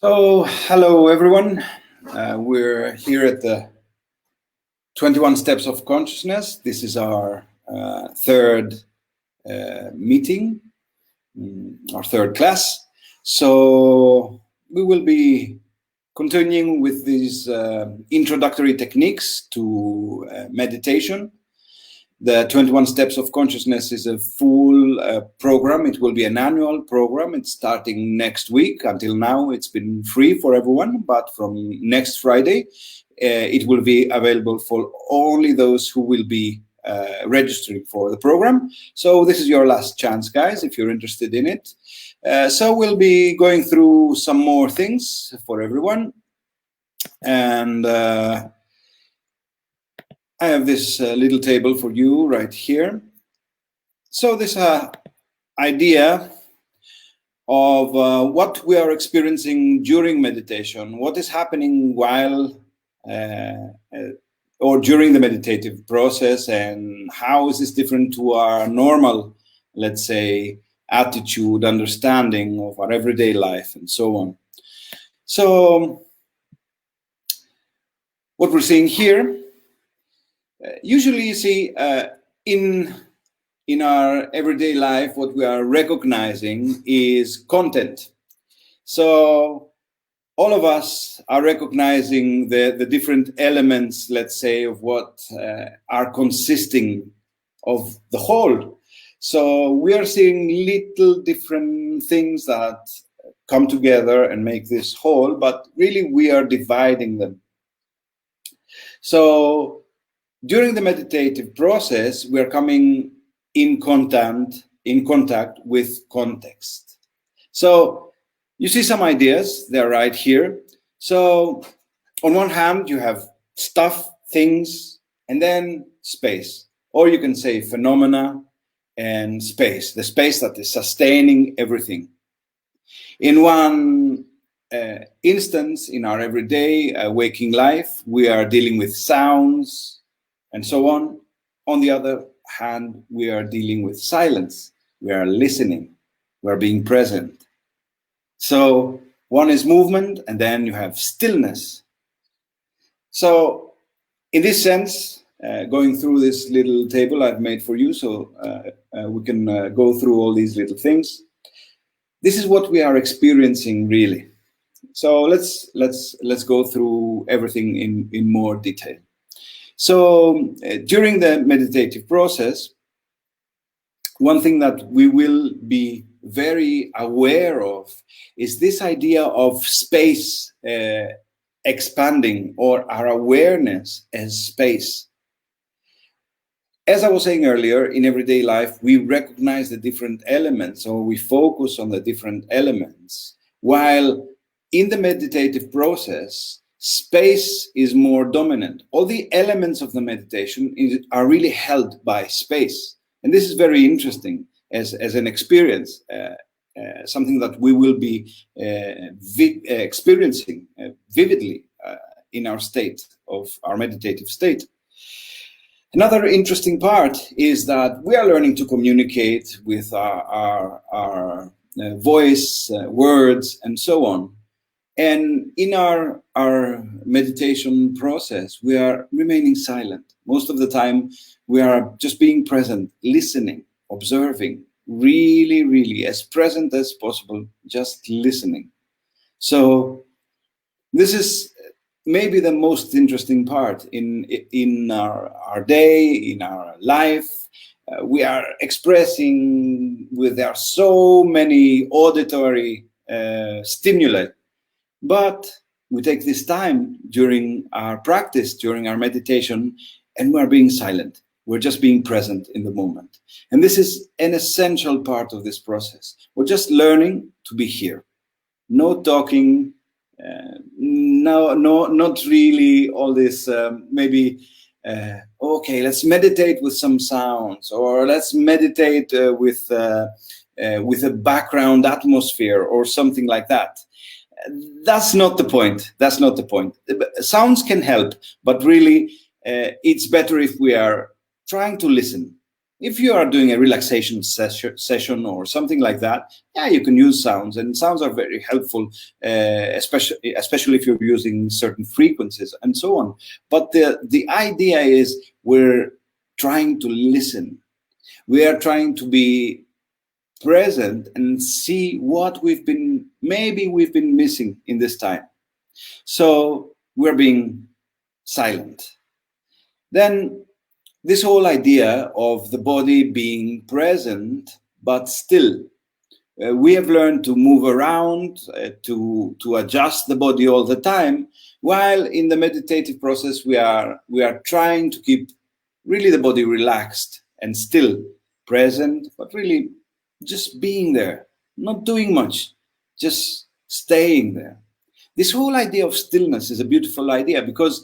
So, hello everyone. We're here at the 21 Steps of Consciousness. This is our third meeting, our third class. So, we will be continuing with these introductory techniques to meditation. The 21 Steps of Consciousness is a full program. It will be an annual program. It's starting next week. Until now, it's been free for everyone, but from next Friday, it will be available for only those who will be registering for the program. So this is your last chance, guys, if you're interested in it. So we'll be going through some more things for everyone. And I have this little table for you right here. So this idea of what we are experiencing during meditation, what is happening while or during the meditative process, and how is this different to our normal, let's say, attitude, understanding of our everyday life, and so on. So what we're seeing here, usually you see in our everyday life, what we are recognizing is content. So all of us are recognizing the different elements, let's say, of what are consisting of the whole. So we are seeing little different things that come together and make this whole, but really we are dividing them. So during the meditative process, we are coming in contact with context. So you see some ideas, they're right here. So on one hand, you have stuff, things, and then space. Or you can say phenomena and space, the space that is sustaining everything. In one instance, in our everyday waking life, we are dealing with sounds and so on. On the other hand, we are dealing with silence. We are listening. We are being present. So one is movement, and then you have stillness. So in this sense, going through this little table I've made for you, so we can go through all these little things. This is what we are experiencing, really. So let's go through everything in more detail. So during the meditative process, one thing that we will be very aware of is this idea of space expanding, or our awareness as space. As I was saying earlier, in everyday life, we recognize the different elements, or we focus on the different elements, while in the meditative process, space is more dominant. All the elements of the meditation are really held by space. And this is very interesting as an experience, something that we will be experiencing vividly in our state of our meditative state. Another interesting part is that we are learning to communicate with our voice, words, and so on. And in our meditation process, we are remaining silent. Most of the time, we are just being present, listening, observing, really as present as possible, just listening. So this is maybe the most interesting part in our day, in our life. We are expressing with our so many auditory stimuli. But we take this time during our practice, during our meditation, and we're being silent. We're just being present in the moment. And this is an essential part of this process. We're just learning to be here. No talking, not really all this, okay, let's meditate with some sounds, or let's meditate with a background atmosphere or something like that. That's not the point. That's not the point. Sounds can help, but really it's better if we are trying to listen, If you are doing a relaxation session or something like that, yeah, you can use sounds, and sounds are very helpful, especially if you're using certain frequencies and so on. But the idea is we're trying to listen. We are trying to be present and see what maybe we've been missing in this time. So we're being silent. Then this whole idea of the body being present but still, we have learned to move around, to adjust the body all the time, while in the meditative process we are trying to keep really the body relaxed and still, present, but really just being there, not doing much, just staying there. This whole idea of stillness is a beautiful idea, because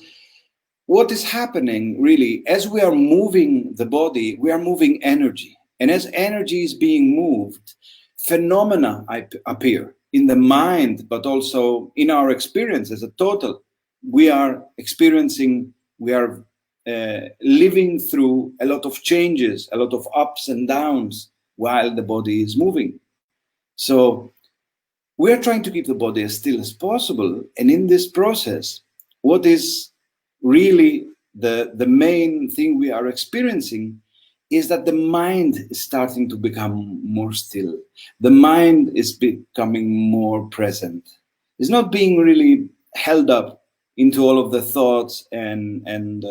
what is happening really, as we are moving the body, we are moving energy. And as energy is being moved, phenomena appear in the mind, but also in our experience as a total. We are experiencing, we are living through a lot of changes, a lot of ups and downs while the body is moving. So we are trying to keep the body as still as possible. And in this process, what is really the main thing we are experiencing is that the mind is starting to become more still. The mind is becoming more present. It's not being really held up into all of the thoughts and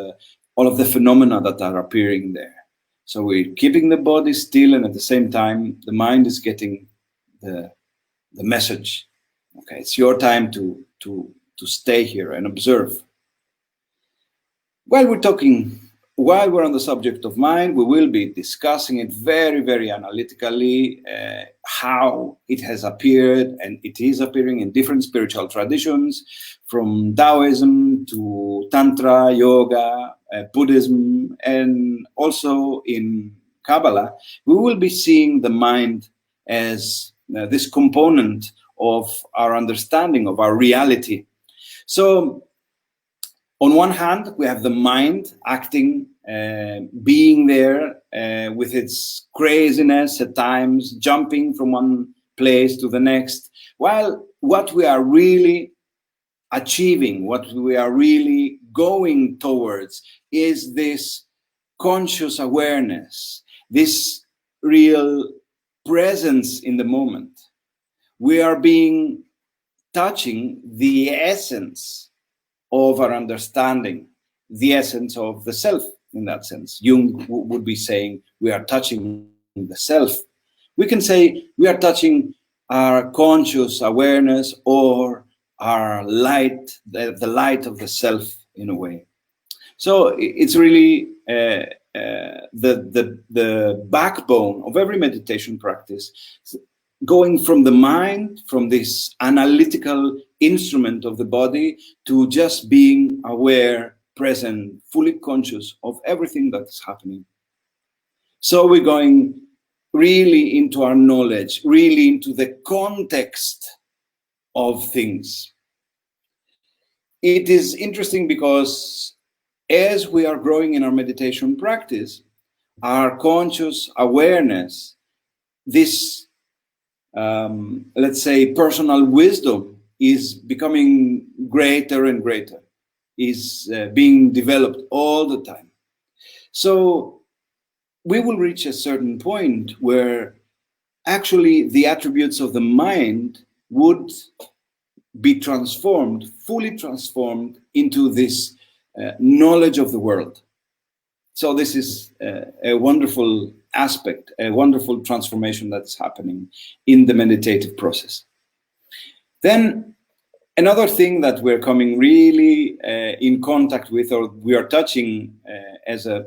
all of the phenomena that are appearing there. So we're keeping the body still, and at the same time, the mind is getting the message. Okay, it's your time to stay here and observe. While we're on the subject of mind, we will be discussing it very, very analytically, how it has appeared, and it is appearing in different spiritual traditions, from Taoism to Tantra, Yoga, Buddhism, and also in Kabbalah. We will be seeing the mind as this component of our understanding of our reality. So, on one hand, we have the mind acting, being there with its craziness at times, jumping from one place to the next, while what we are really achieving, what we are really going towards is this conscious awareness, this real presence in the moment. We are touching the essence of our understanding, the essence of the self in that sense. Jung would be saying we are touching the self. We can say we are touching our conscious awareness or our light, the light of the self in a way. So it's really the backbone of every meditation practice, going from the mind, from this analytical instrument of the body, to just being aware, present, fully conscious of everything that is happening. So we're going really into our knowledge, really into the context of things. It is interesting because as we are growing in our meditation practice, our conscious awareness, this let's say personal wisdom, is becoming greater and greater, is being developed all the time. So we will reach a certain point where actually the attributes of the mind would be transformed, fully transformed into this knowledge of the world. So this is a wonderful aspect, a wonderful transformation that's happening in the meditative process. Then another thing that we're coming really in contact with, or we are touching as a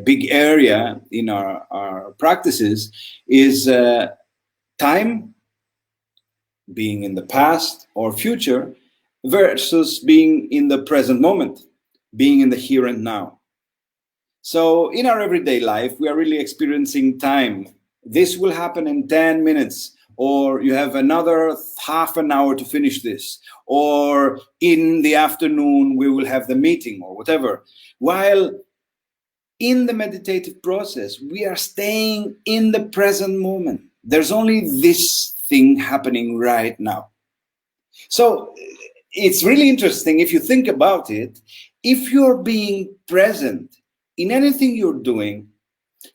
big area in our practices, is time, being in the past or future, versus being in the present moment, being in the here and now. So in our everyday life, we are really experiencing time. This will happen in 10 minutes, or you have another half an hour to finish this, or in the afternoon we will have the meeting, or whatever. While in the meditative process, we are staying in the present moment. There's only this thing happening right now. So it's really interesting if you think about it. If you're being present in anything you're doing,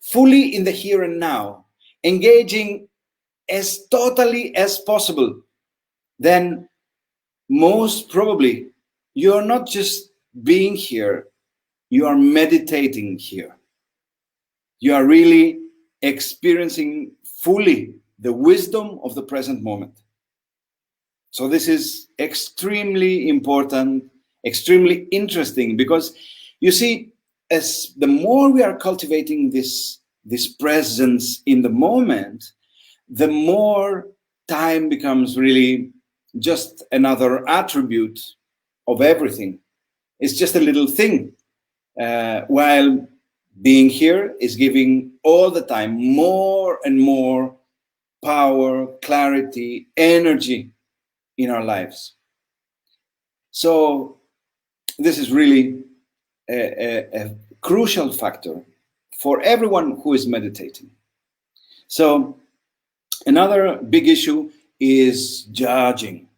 fully in the here and now, engaging as totally as possible, then most probably you're not just being here, you are meditating here. You are really experiencing fully the wisdom of the present moment. So this is extremely important, extremely interesting, because you see, as the more we are cultivating this presence in the moment, the more time becomes really just another attribute of everything. It's just a little thing, while being here is giving all the time more and more power, clarity, energy in our lives. So this is really a crucial factor for everyone who is meditating. So another big issue is judging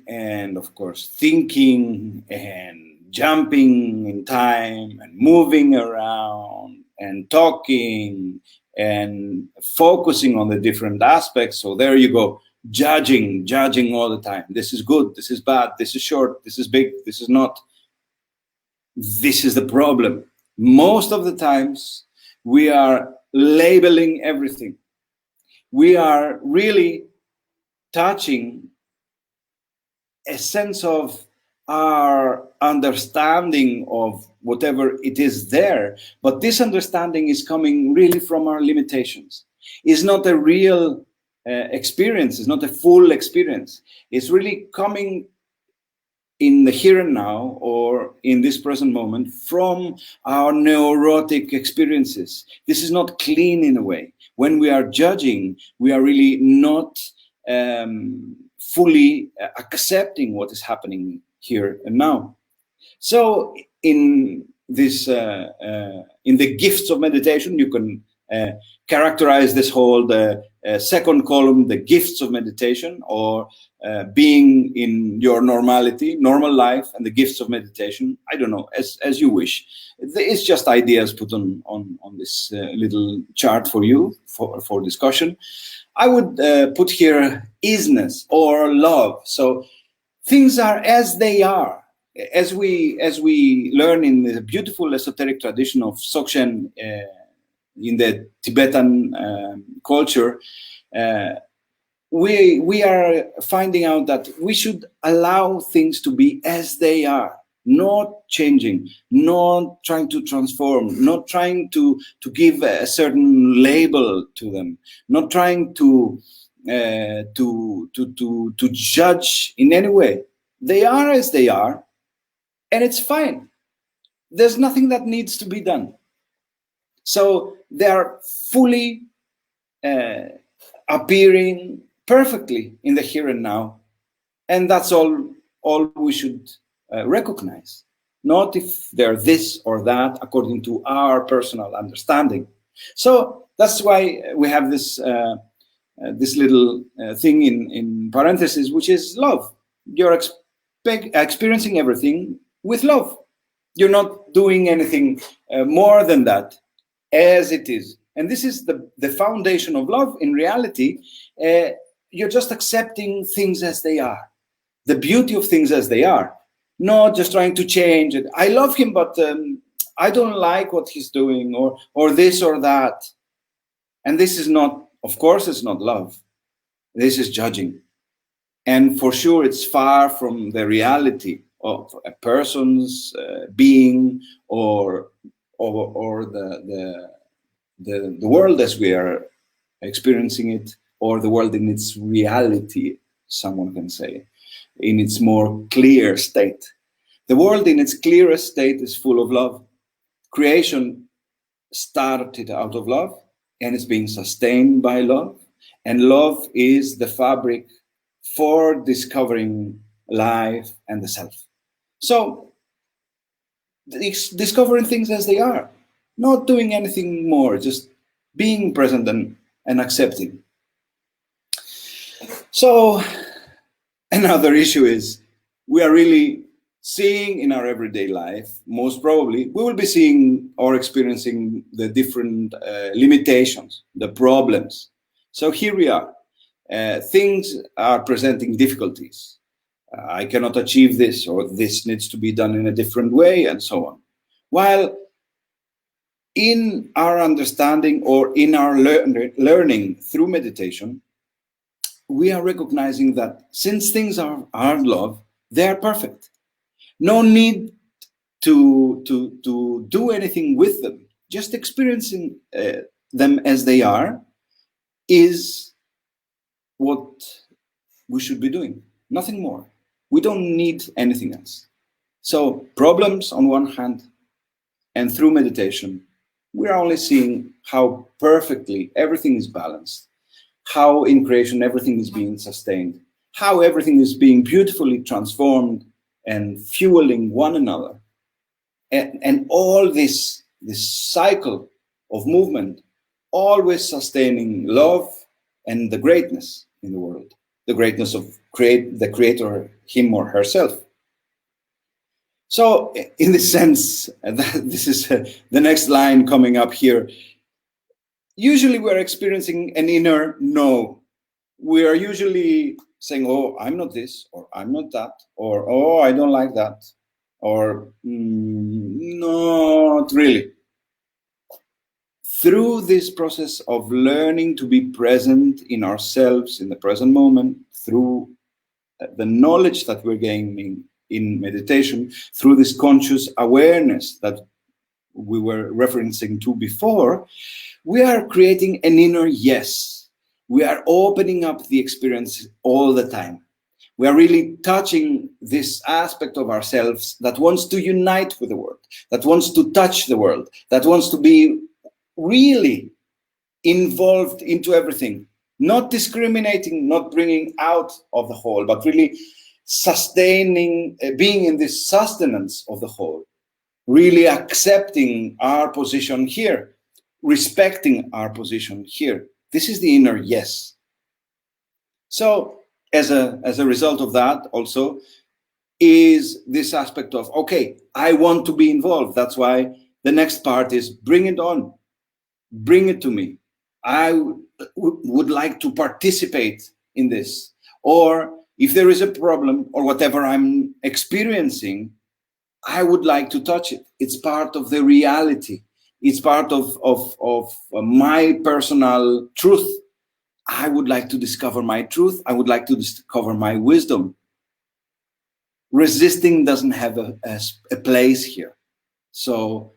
and of course thinking and jumping in time and moving around and talking and focusing on the different aspects. So there you go, judging all the time. This is good, this is bad, this is short, this is big, this is not. This is the problem. Most of the times we are labeling everything. We are really touching a sense of our understanding of whatever it is there, but this understanding is coming really from our limitations. It's not a real experience, it's not a full experience. It's really coming in the here and now, or in this present moment, from our neurotic experiences. This is not clean in a way. When we are judging, we are really not fully accepting what is happening here and now. So in this, in the gifts of meditation, you can characterize this whole second column, the gifts of meditation, or being in your normal life, and the gifts of meditation. I don't know, as you wish. It's just ideas put on this little chart for you for discussion. I would put here isness or love. So things are as they are. As we learn in the beautiful esoteric tradition of Dzogchen in the Tibetan culture, we are finding out that we should allow things to be as they are, not changing, not trying to transform, not trying to give a certain label to them, not trying to judge in any way. They are as they are, and it's fine. There's nothing that needs to be done. So they are fully appearing perfectly in the here and now, and that's all we should recognize, not if they're this or that according to our personal understanding. So that's why we have this this little thing in parentheses, which is love. You're experiencing everything with love. You're not doing anything more than that, as it is. And this is the foundation of love. In reality, you're just accepting things as they are, the beauty of things as they are, not just trying to change it. I love him, but I don't like what he's doing, or this or that. And this is not, of course, it's not love. This is judging. And for sure, it's far from the reality of a person's being, or the world as we are experiencing it, or the world in its reality, someone can say, in its more clear state. The world in its clearest state is full of love. Creation started out of love, and it's being sustained by love. And love is the fabric for discovering life and the self. So discovering things as they are, not doing anything more, just being present and accepting. So another issue is we are really seeing in our everyday life, most probably, we will be seeing or experiencing the different limitations, the problems. So here we are. Things are presenting difficulties. I cannot achieve this, or this needs to be done in a different way, and so on. While in our understanding or in our learning through meditation, we are recognizing that since things are love, they are perfect. No need to do anything with them. Just experiencing them as they are is what we should be doing. Nothing more. We don't need anything else. So problems on one hand, and through meditation, we are only seeing how perfectly everything is balanced, how in creation everything is being sustained, how everything is being beautifully transformed and fueling one another. And all this cycle of movement, always sustaining love and the greatness in the world, the greatness of the creator, him or herself. So in this sense, this is the next line coming up here. Usually we're experiencing an inner no. We are usually saying, oh, I'm not this, or I'm not that, or oh, I don't like that, or not really. Through this process of learning to be present in ourselves, in the present moment, through the knowledge that we're gaining in meditation, through this conscious awareness that we were referencing to before, we are creating an inner yes. We are opening up the experience all the time. We are really touching this aspect of ourselves that wants to unite with the world, that wants to touch the world, that wants to be really involved into everything, not discriminating, not bringing out of the whole, but really sustaining, being in this sustenance of the whole, really accepting our position here, respecting our position here. This is the inner yes. So as a result of that also is this aspect of, okay, I want to be involved. That's why the next part is bring it on, bring it to me. I would like to participate in this. Or if there is a problem or whatever I'm experiencing, I would like to touch it. It's part of the reality. It's part of my personal truth. I would like to discover my truth. I would like to discover my wisdom. Resisting doesn't have a place here. So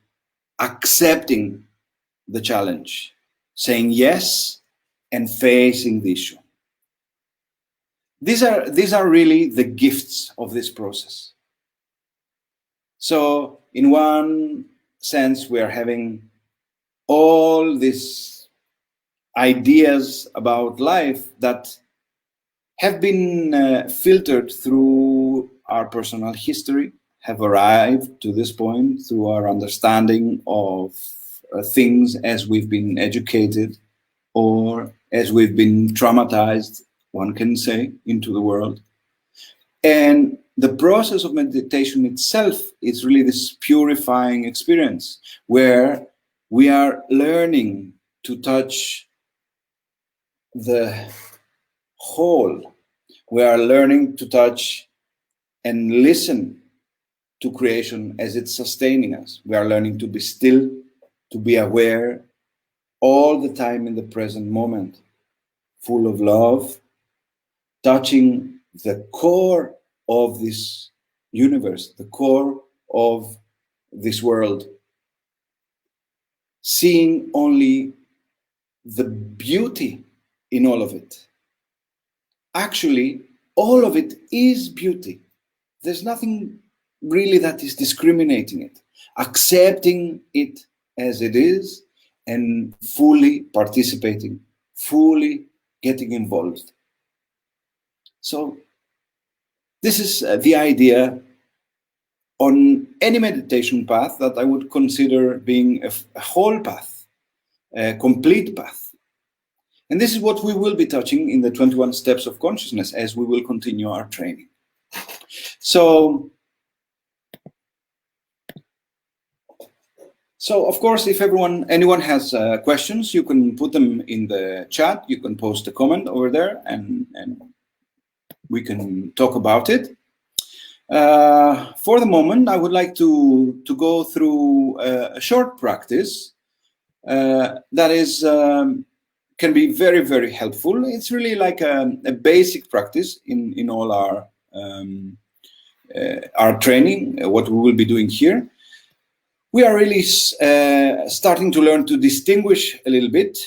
accepting the challenge, saying yes, and facing the issue. These are really the gifts of this process. So in one sense, we are having all these ideas about life that have been filtered through our personal history, have arrived to this point through our understanding of things as we've been educated or as we've been traumatized, one can say, into the world. And the process of meditation itself is really this purifying experience where we are learning to touch the whole. We are learning to touch and listen to creation as it's sustaining us. We are learning to be still, to be aware all the time in the present moment, full of love, touching the core of this universe, the core of this world, seeing only the beauty in all of it. Actually, all of it is beauty. There's nothing really that is discriminating it. Accepting it as it is and fully participating, fully getting involved. So this is the idea on any meditation path that I would consider being a whole path, a complete path. And this is what we will be touching in the 21 steps of consciousness as we will continue our training. So of course, if anyone has questions, you can put them in the chat. You can post a comment over there, and we can talk about it. For the moment, I would like to go through a short practice that is can be very, very helpful. It's really like a basic practice in all our training, what we will be doing here. We are really starting to learn to distinguish a little bit.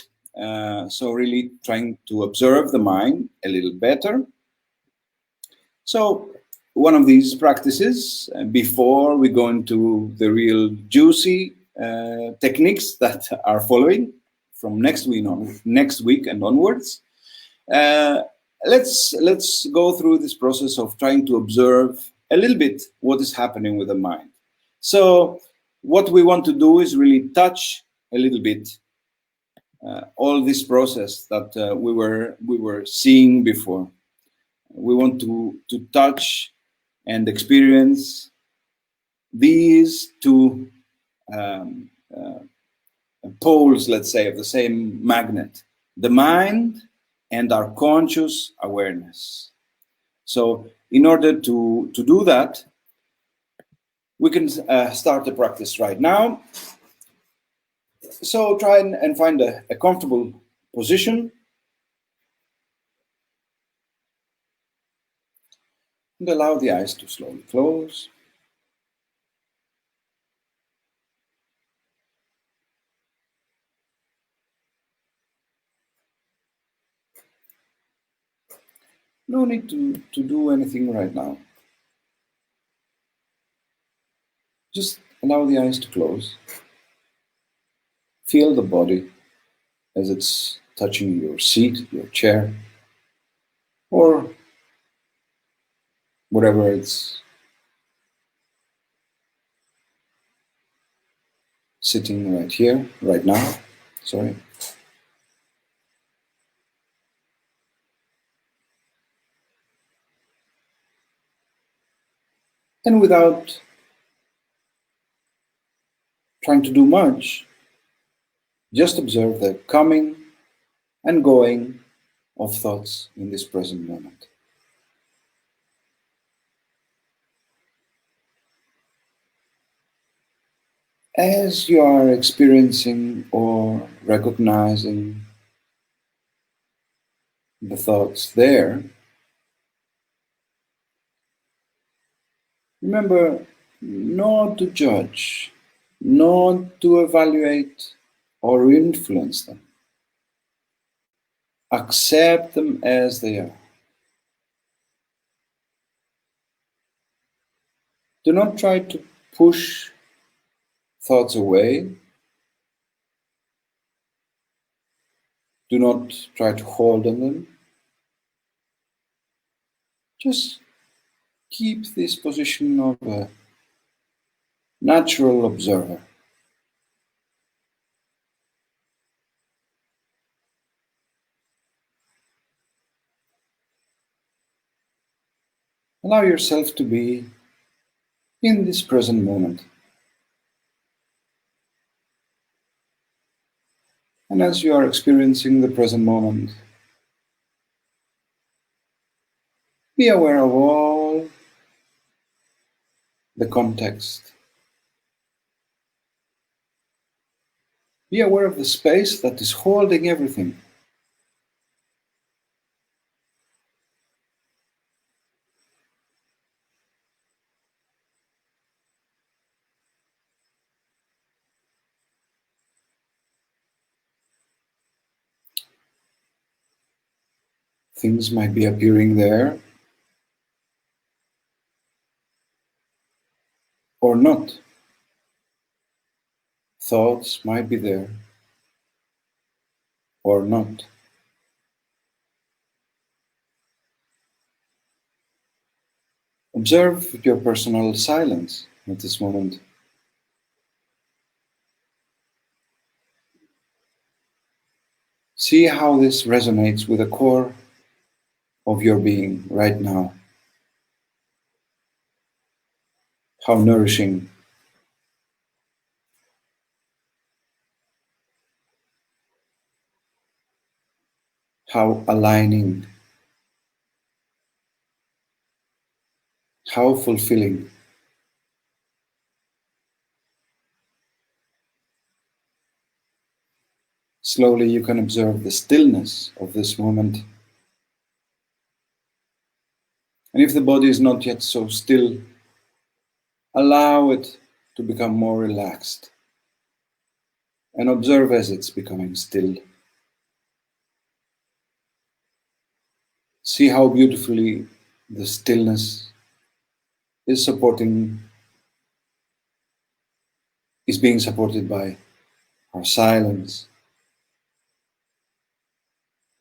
So really trying to observe the mind a little better. So one of these practices, before we go into the real juicy techniques that are following from next week and onwards, let's go through this process of trying to observe a little bit what is happening with the mind. So what we want to do is really touch a little bit all this process that we were seeing before. We want to touch and experience these two poles, let's say, of the same magnet, the mind and our conscious awareness. So in order to do that, we can start the practice right now. So try and find a comfortable position. And allow the eyes to slowly close. No need to do anything right now. Just allow the eyes to close. Feel the body as it's touching your seat, your chair, or whatever it's sitting right here, right now. Sorry. And without trying to do much, just observe the coming and going of thoughts in this present moment. As you are experiencing or recognizing the thoughts there, remember not to judge, not to evaluate or influence them. Accept them as they are. Do not try to push thoughts away. Do not try to hold on them. Just keep this position of a natural observer. Allow yourself to be in this present moment. And as you are experiencing the present moment, be aware of all the context. Be aware of the space that is holding everything. Things might be appearing there or not. Thoughts might be there or not. Observe your personal silence at this moment. See how this resonates with the core of your being right now. How nourishing, how aligning, how fulfilling. Slowly you can observe the stillness of this moment. And if the body is not yet so still, allow it to become more relaxed and observe as it's becoming still. See how beautifully the stillness is being supported by our silence,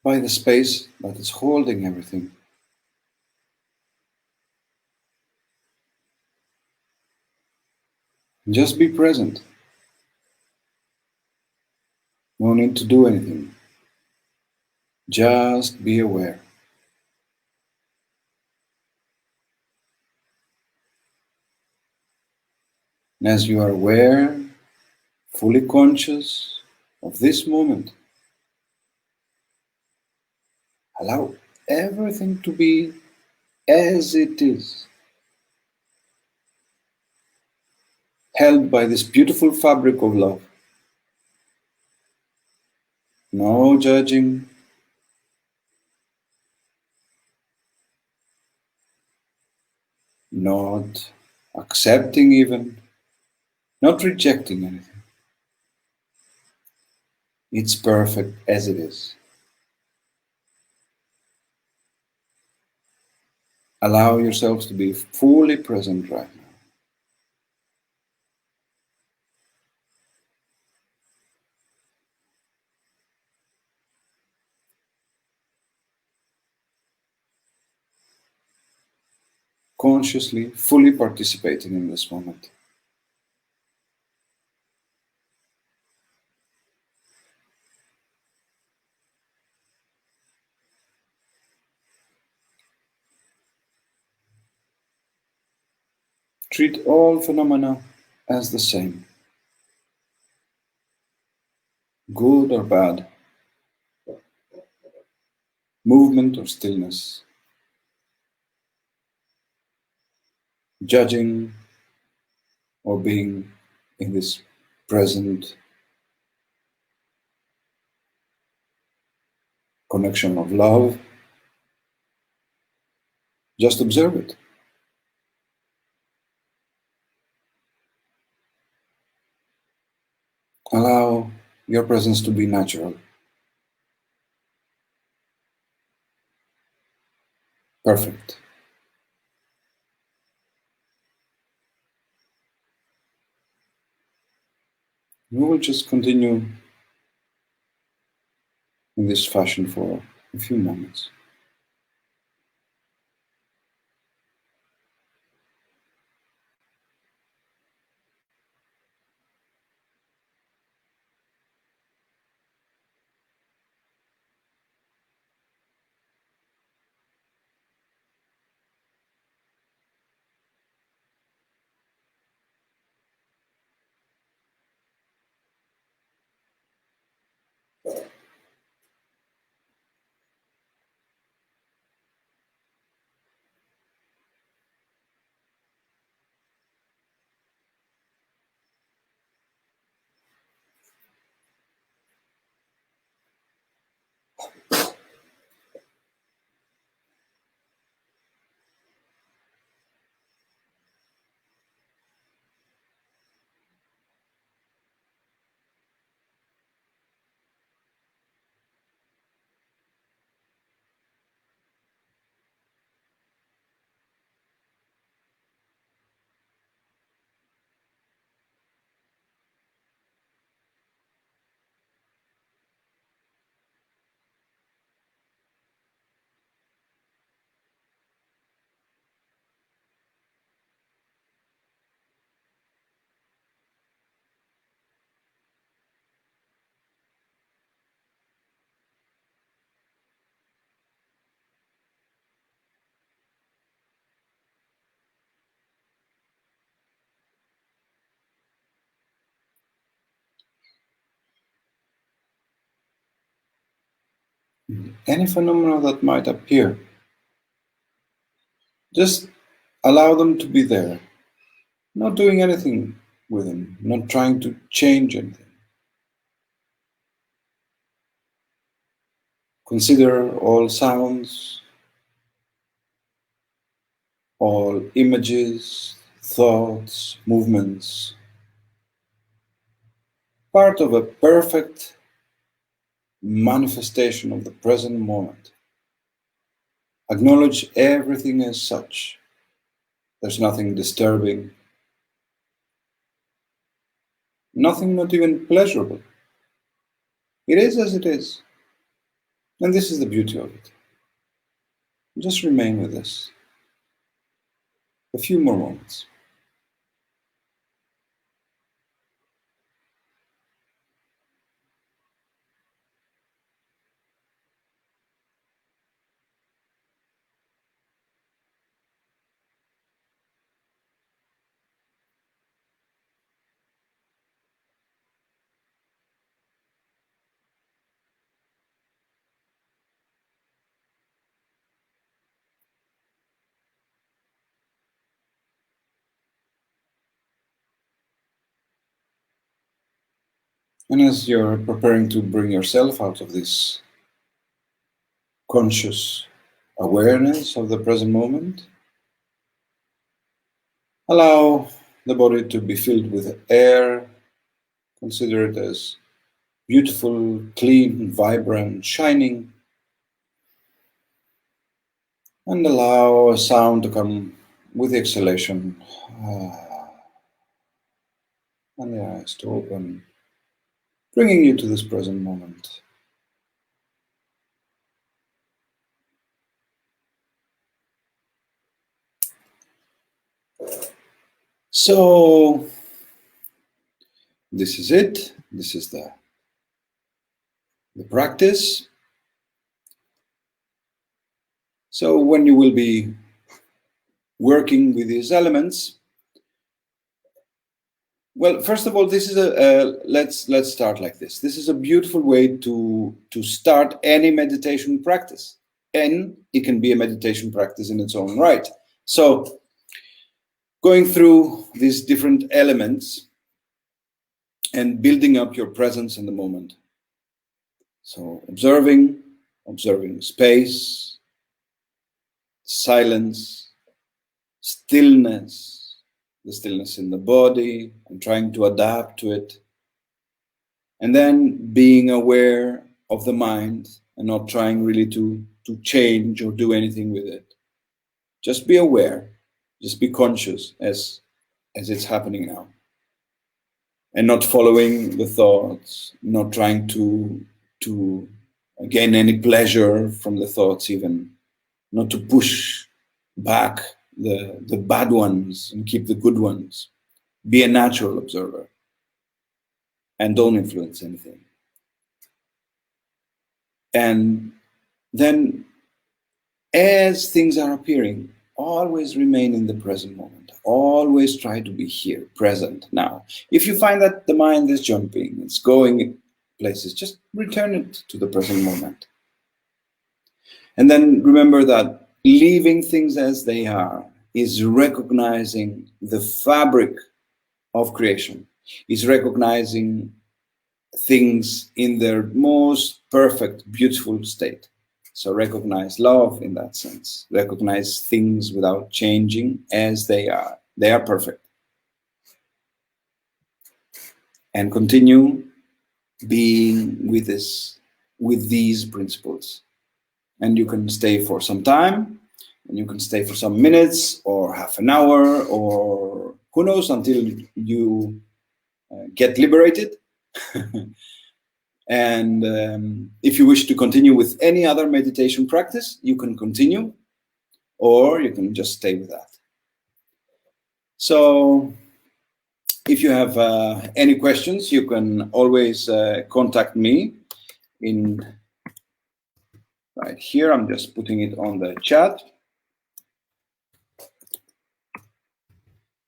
by the space that is holding everything. Just be present. No need to do anything. Just be aware. And as you are aware, fully conscious of this moment, allow everything to be as it is, held by this beautiful fabric of love. No judging, not accepting even, not rejecting anything. It's perfect as it is. Allow yourselves to be fully present right now. Consciously, fully participating in this moment. Treat all phenomena as the same, good or bad, movement or stillness, judging or being in this present connection of love. Just observe it. Allow your presence to be natural, perfect. We will just continue in this fashion for a few moments. Any phenomena that might appear, just allow them to be there, not doing anything with them, not trying to change anything. Consider all sounds, all images, thoughts, movements, part of a perfect manifestation of the present moment. Acknowledge everything as such. There's nothing disturbing, nothing not even pleasurable. It is as it is. And this is the beauty of it. Just remain with this. A few more moments. And as you're preparing to bring yourself out of this conscious awareness of the present moment, allow the body to be filled with air. Consider it as beautiful, clean, vibrant, shining. And allow a sound to come with the exhalation. And the eyes to open, bringing you to this present moment. So, this is it. This is the practice. So when you will be working with these elements, well, first of all, this is let's start like this. This is a beautiful way to start any meditation practice, and it can be a meditation practice in its own right. So going through these different elements and building up your presence in the moment. So observing space, silence, stillness, the stillness in the body, and trying to adapt to it. And then being aware of the mind and not trying really to change or do anything with it. Just be aware, just be conscious as it's happening now. And not following the thoughts, not trying to gain any pleasure from the thoughts, even not to push back the bad ones and keep the good ones. Be a natural observer and don't influence anything. And then as things are appearing, always remain in the present moment. Always try to be here, present, now. If you find that the mind is jumping, it's going places, just return it to the present moment. And then remember that leaving things as they are is recognizing the fabric of creation, is recognizing things in their most perfect, beautiful state. So recognize love in that sense. Recognize things without changing as they are. They are perfect. And continue being with this, with these principles. And you can stay for some time, and you can stay for some minutes or half an hour, or who knows, until you get liberated. And if you wish to continue with any other meditation practice, you can continue, or you can just stay with that. So if you have any questions, you can always contact me in right here. I'm just putting it on the chat.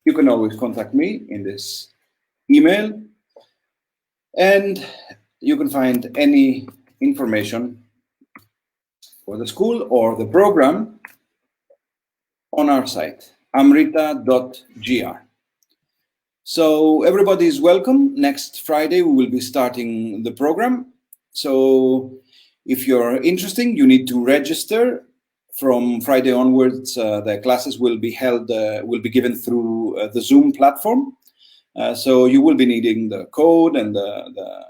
You can always contact me in this email, and you can find any information for the school or the program on our site, amrita.gr. So everybody is welcome. Next Friday, we will be starting the program. So if you're interested, you need to register. From Friday onwards, the classes will be held, will be given through the Zoom platform. So you will be needing the code and the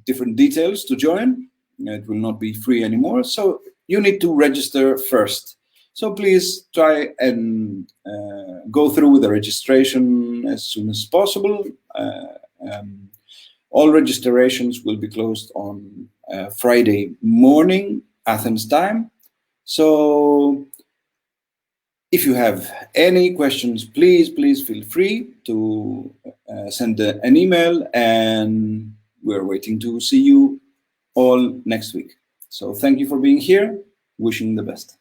different details to join. It will not be free anymore. So you need to register first. So please try and go through the registration as soon as possible. All registrations will be closed on Friday morning, Athens time. So if you have any questions, please feel free to send an email, and we're waiting to see you all next week. So thank you for being here. Wishing the best.